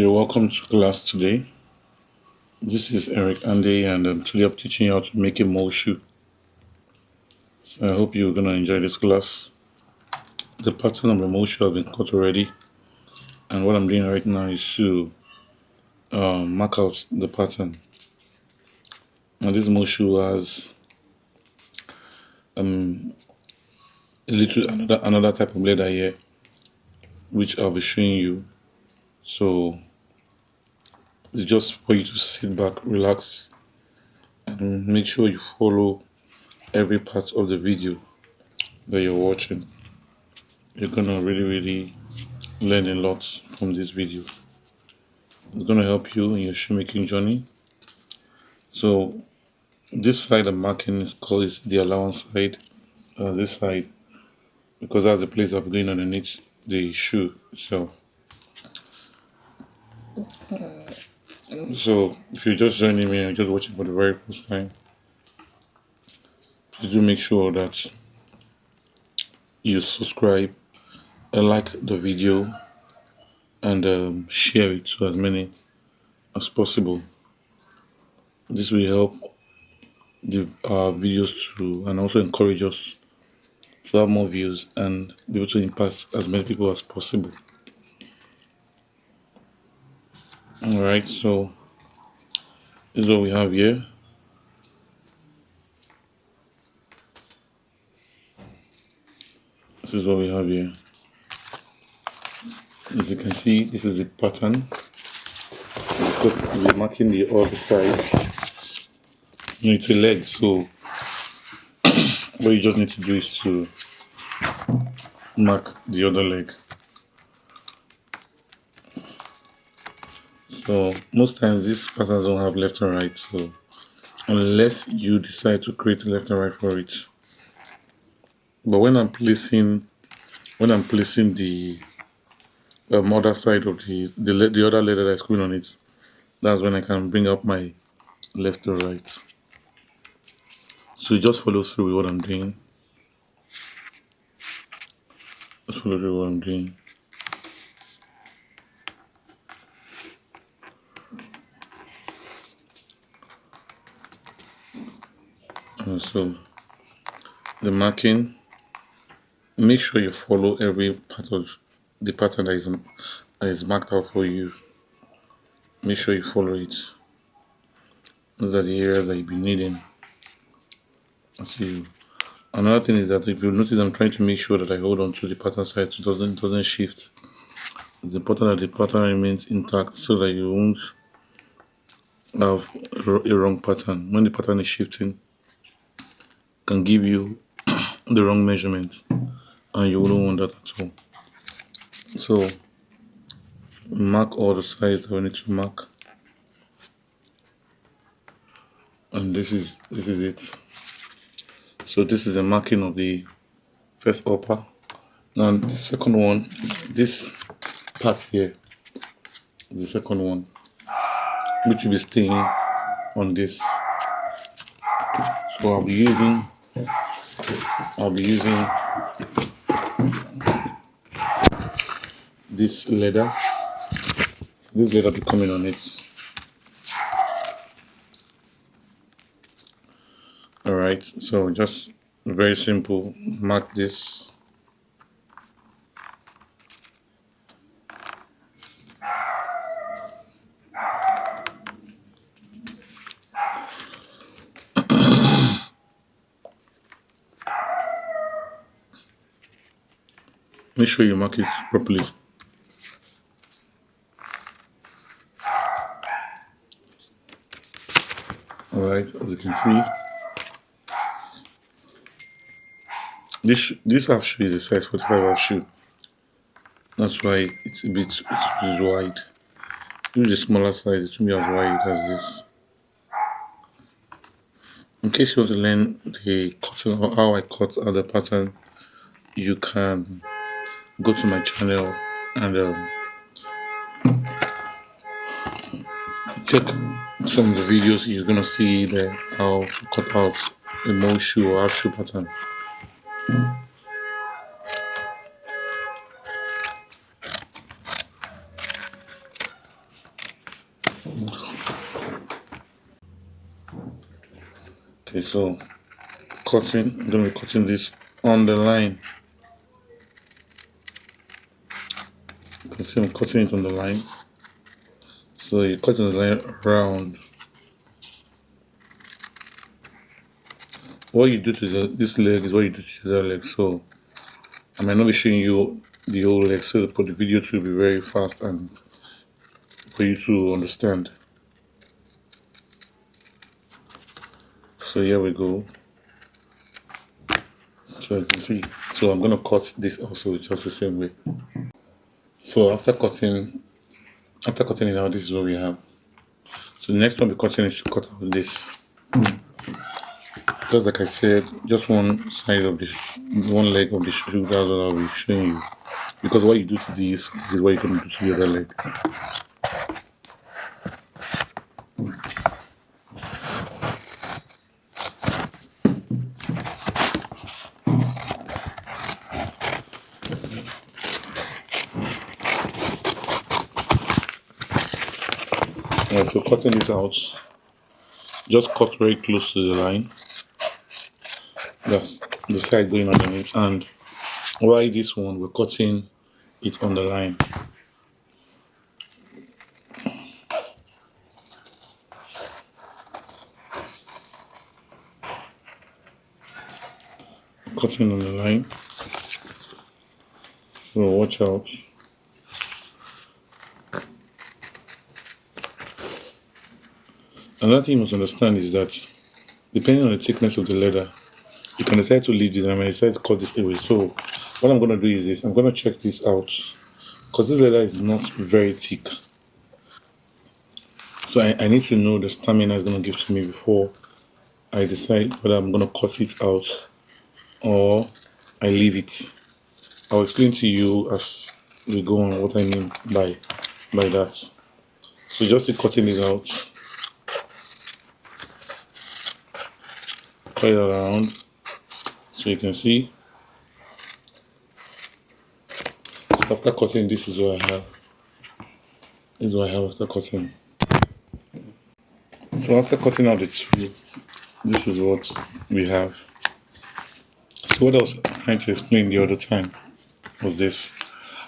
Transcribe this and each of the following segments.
You're welcome to class today. This is Eric Andy, and today I'm teaching you how to make a mole shoe. So I hope you're gonna enjoy this class. The pattern of the mole shoe has been cut already, and what I'm doing right now is to mark out the pattern. Now this mole shoe has a little another type of leather here, which I'll be showing you. So it's just for you to sit back, relax, and make sure you follow every part of the video that you're watching. You're gonna really learn a lot from this video. It's gonna help you in your shoemaking journey. So this side I'm marking is the allowance side. This side, because that's the place I'm going underneath the shoe itself. So if you're just joining me and just watching for the very first time, please do make sure that you subscribe and like the video and share it to as many as possible. This will help the videos to and also encourage us to have more views and be able to impact as many people as possible. Alright, so this is what we have here. This is what we have here. As you can see, this is the pattern. We're marking the other side. It's a leg, so what you just need to do is to mark the other leg. So most times these patterns don't have left and right, so unless you decide to create a left and right for it. But when I'm placing the other side of the other letter that's going on it, that's when I can bring up my left to right. So just follow through with what I'm doing. Just follow through what I'm doing. And so the marking, make sure you follow every part of the pattern that is marked out for you. Make sure you follow it. Those are the areas that you'll be needing. Another thing is that if you notice, I'm trying to make sure that I hold on to the pattern side so it doesn't shift. It's important that the pattern remains intact so that you won't have a wrong pattern. When the pattern is shifting, it can give you the wrong measurement, and you wouldn't want that at all. So mark all the sides that we need to mark, and this is it. So this is a marking of the first upper. Now the second one, this part here is the second one, which will be staying on this. So I'll be using this leather. So this leather will be coming on it. Alright, so just very simple, mark this. Make sure you mark it properly. Alright, as you can see, this half shoe is a size 45 half shoe. That's why it's wide. Use the smaller size, it will be as wide as this. In case you want to learn the cutting or how I cut other pattern, you can go to my channel and check some of the videos. You're gonna see there how to cut out a mole shoe or half shoe pattern. So cutting, I'm going to be cutting this on the line. You can see I'm cutting it on the line. So you're cutting the line round. What you do to this leg is what you do to the other leg. So I might not be showing you the whole leg, so for the video to be very fast and for you to understand. So here we go. So you can see. So I'm gonna cut this also just the same way. So after cutting it out, this is what we have. So the next one we're cutting is to cut out this. Just like I said, just one side of the one leg of the shoe. That's what I'll be showing you. Because what you do to this is what you're gonna do to the other leg. Alright, so cutting this out, just cut very close to the line. That's the side going underneath, and while this one we're cutting it on the line. Cutting on the line. So watch out. Another thing you must understand is that depending on the thickness of the leather, you can decide to leave this and I may decide to cut this away. So what I'm going to do is this. I'm going to check this out because this leather is not very thick. So I need to know the stamina it's going to give to me before I decide whether I'm going to cut it out or I leave it. I'll explain to you as we go on what I mean by that. So just cutting it out. Cut it around so you can see. After cutting, this is what I have. This is what I have after cutting. So after cutting out the two, this is what we have. So what I was trying to explain the other time was this.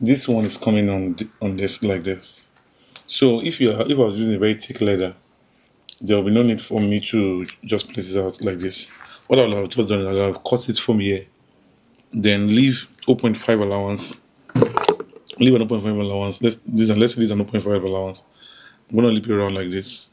This one is coming on this like this. So if I was using a very thick leather, there will be no need for me to just place it out like this. What I'll have just done is I'll have cut it from here, then leave 0.5 allowance. Leave an 0.5 allowance. Let's say this is an 0.5 allowance. I'm gonna leave it around like this.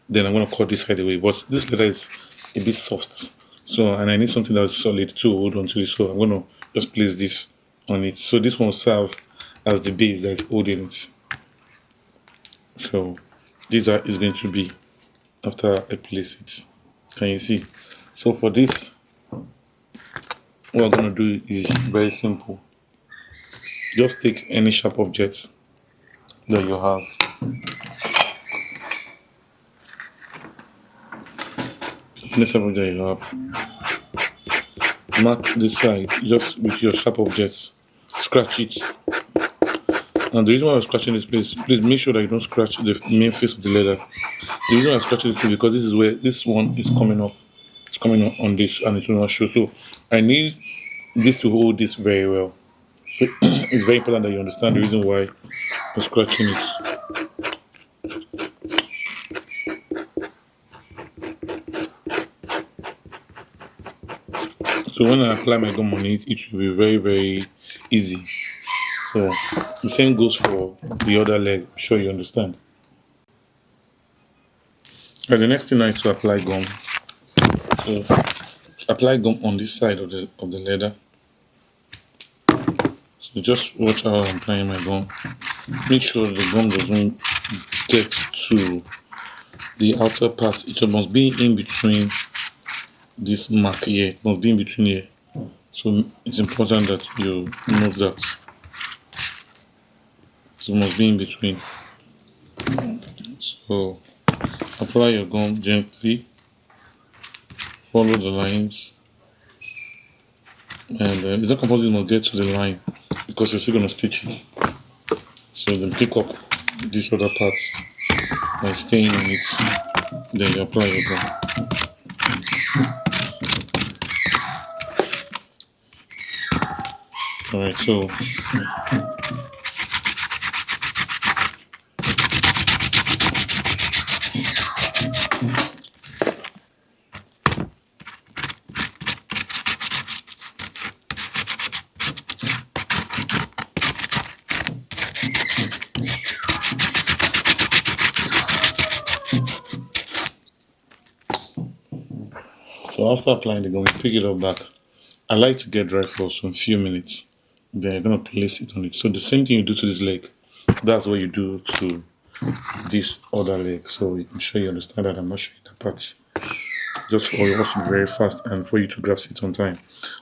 Then I'm gonna cut this side away. But this leather is a bit soft. So and I need something that's solid to hold on to it. So I'm gonna just place this on it. So this one will serve as the base that is holding it. So this is going to be after I place it. Can you see? So for this, what I'm gonna do is very simple. Just take any sharp object that you have. Any sharp object you have. Mark this side just with your sharp objects. Scratch it. And the reason why I'm scratching this place, please make sure that you don't scratch the main face of the leather. The reason why I'm scratching this place because this is where this one is coming up. It's coming up on this and it will not show. So I need this to hold this very well. So it's very important that you understand the reason why I'm scratching it. So when I apply my gum on it, it will be very, very easy. So the same goes for the other leg. I'm sure you understand. And the next thing is to apply gum. So apply gum on this side of the leather. So just watch how I'm applying my gum. Make sure the gum doesn't get to the outer part. It must be in between this mark here. It must be in between here. So it's important that you note that. So it must be in between. So apply your gum gently. Follow the lines. And it's not compulsory you must get to the line because you're still going to stitch it. So then pick up this other part by staying on it. Then you apply your gum. All right, so after applying the gum, we pick it up back. I like to get dry for some few minutes. Then you're gonna place it on it. So the same thing you do to this leg, that's what you do to this other leg. So I'm sure you understand that. I'm not showing that part. Just for us to be very fast and for you to grasp it on time.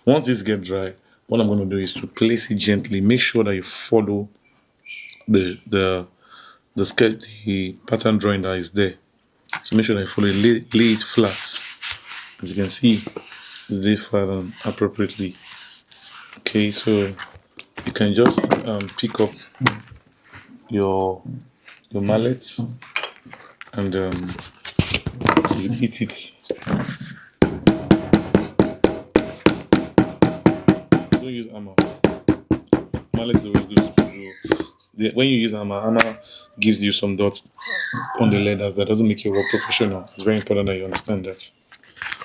Once this get dry, what I'm gonna do is to place it gently. Make sure that you follow the sketch, the pattern drawing that is there. So make sure that you follow it, lay it flat. As you can see, it's laid flat and appropriately. Okay, so you can just pick up your mallet and you hit it. Don't use hammer. Mallet is always good. When you use hammer gives you some dots on the leathers. That doesn't make your work professional. It's very important that you understand that.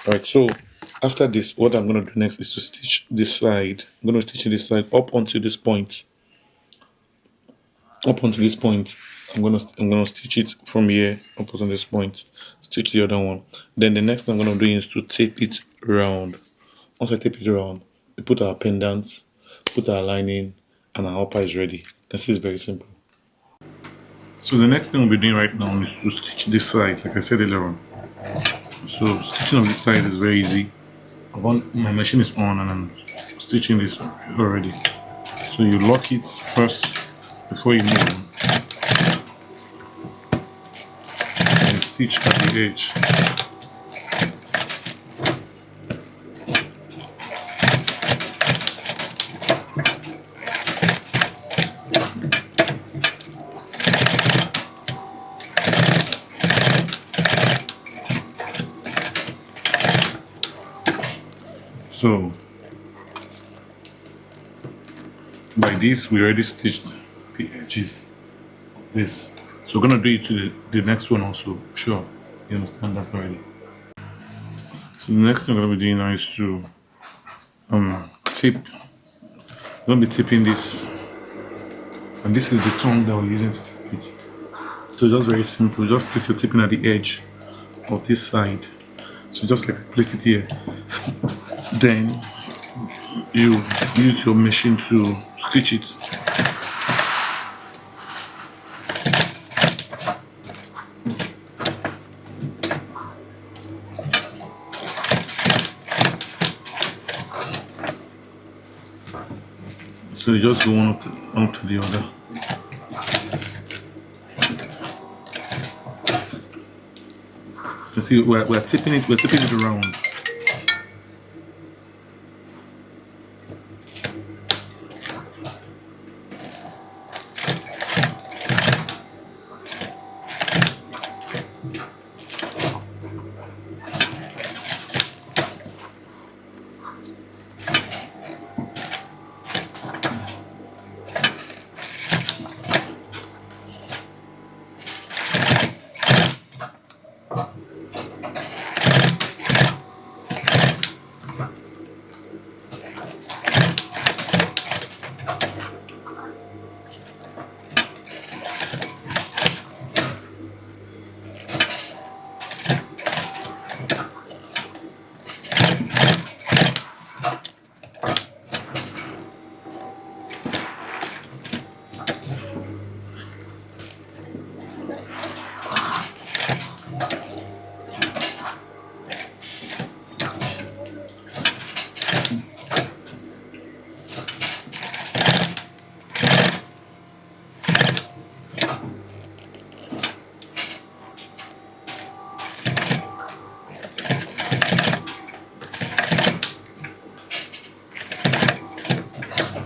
Alright, so after this, what I'm going to do next is to stitch this side. I'm going to stitch this side up onto this point. Up onto this point, I'm gonna stitch it from here up onto this point. Stitch the other one. Then the next thing I'm gonna do is to tape it round. Once I tape it around, we put our pendants, put our lining, and our upper is ready. This is very simple. So the next thing we'll be doing right now is to stitch this side, like I said earlier on. So stitching of this side is very easy. My machine is on and I'm stitching this already. So you lock it first before you move on. And stitch at the edge. So by this we already stitched the edges of this. So we're gonna do it to the next one also. Sure, you understand that already. So the next thing I'm gonna be doing now is to tape. I'm gonna be taping this, and this is the tongue that we're using to tape it. So just very simple. Just place your taping at the edge of this side. So just like I placed it here. Then you use your machine to stitch it. So you just go one up to the other. You see, we're tipping it around.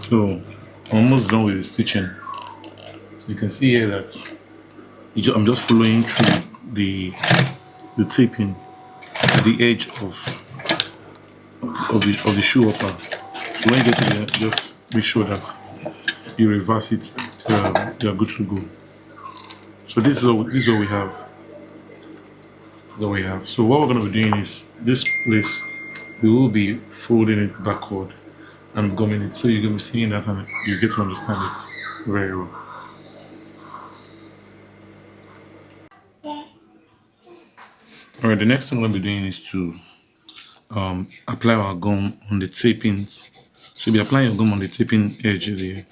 So I'm almost done with the stitching. So you can see here that I'm just following through the taping at the edge of the shoe upper. So when you get to there, just be sure that you reverse it. You're good to go. So this is what we have. That we have. So what we're going to be doing is this place we will be folding it backward and gumming it. So you're going to be seeing that and you get to understand it very well. All right. The next thing we're going to be doing is to apply our gum on the tapings. So you'll be applying your gum on the taping edges here.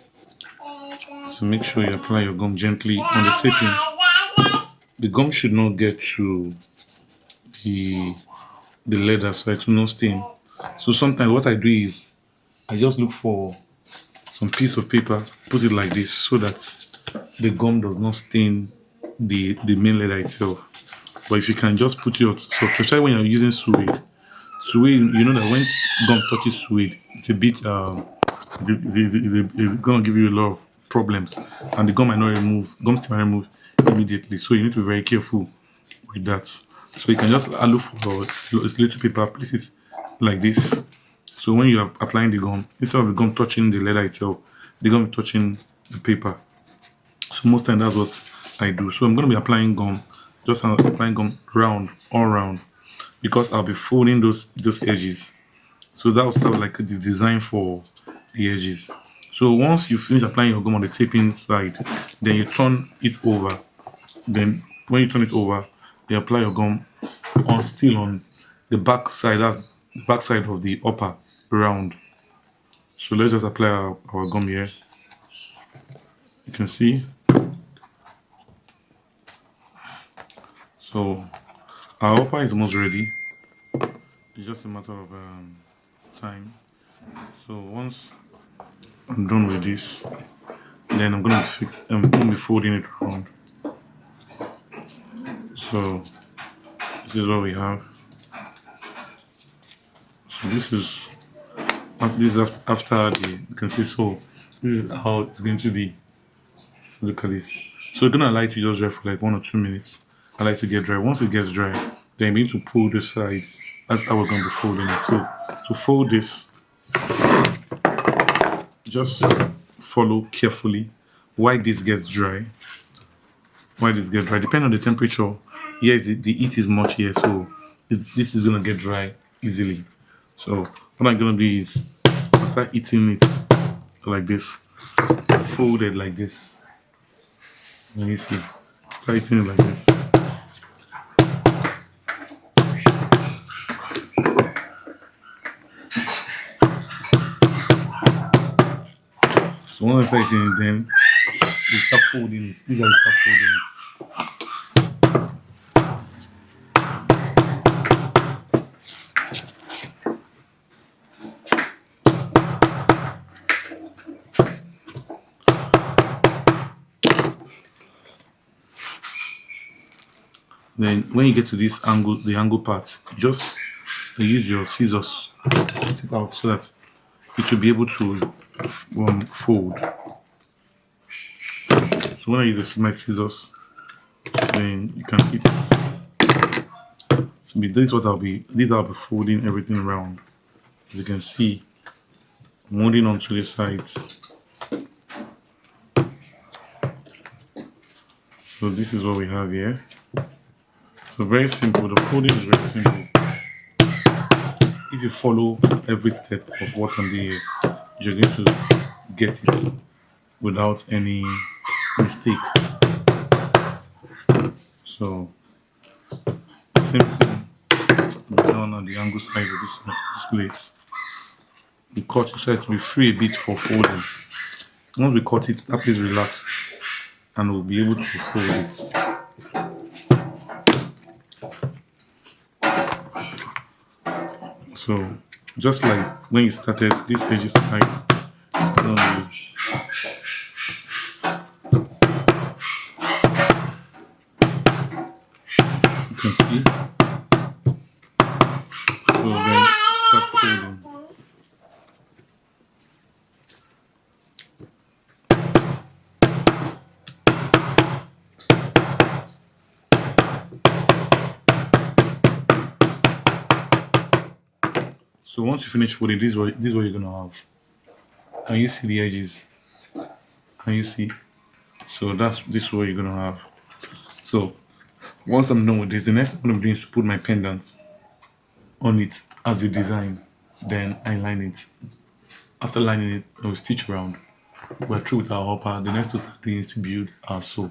So make sure you apply your gum gently on the tapings. The gum should not get to the the leather so it will not stain. So sometimes what I do is I just look for some piece of paper, put it like this so that the gum does not stain the main leather itself. But if you can just put your so especially when you're using suede, you know that when gum touches suede, it's a bit it's gonna give you a lot of problems, and the gum might not remove, gum still might remove immediately. So you need to be very careful with that. So you can just look for a little paper, place it like this. So when you are applying the gum, instead of the gum touching the leather itself, the gum is touching the paper. So most times that's what I do. So I'm going to be applying gum, just applying gum round, all round, because I'll be folding those edges. So that will start like the design for the edges. So once you finish applying your gum on the taping side, then you turn it over. Then when you turn it over, you apply your gum on the back side. That's the back side of the upper round. So let's just apply our gum here. You can see. So our upper is almost ready. It's just a matter of time. So once I'm done with this, then I'm gonna be folding it around. So this is what we have. So this is after you can see. So this is how it's going to be. Look at this. So we're gonna allow it to just dry for like 1 or 2 minutes. I like to get dry. Once it gets dry, then we need to pull this side. That's how we're gonna be folding it. So to fold this, just follow carefully while this gets dry. Depending on the temperature, yes, the heat is much here, so this is gonna get dry easily. So what I'm gonna do is I start eating it like this, folded like this. Let me see. Start eating it like this. So once I start eating it, then you start folding it. These are you start folding it. Then when you get to this angle, the angle part, just use your scissors to cut it out so that it will be able to fold. So when I use my scissors, then you can hit it. So this is what I'll be folding everything around. As you can see, I'm holding onto the sides. So this is what we have here. So very simple. The folding is very simple. If you follow every step of what I'm doing here, you're going to get it without any mistake. So same thing down on the angle side of this place. We cut it so it will be free a bit for folding. Once we cut it, that place relaxes and we'll be able to fold it. So just like when you started, this edge is tight. You can see. So then start folding. So once you finish folding, this is what you're gonna have. Can you see the edges? Can you see? So that's this is what you're gonna have. So once I'm done with this, the next thing I'm gonna do is to put my pendants on it as a design. Then I line it. After lining it, I will stitch around. We're through with our hopper. The next thing we're doing is to build our sew.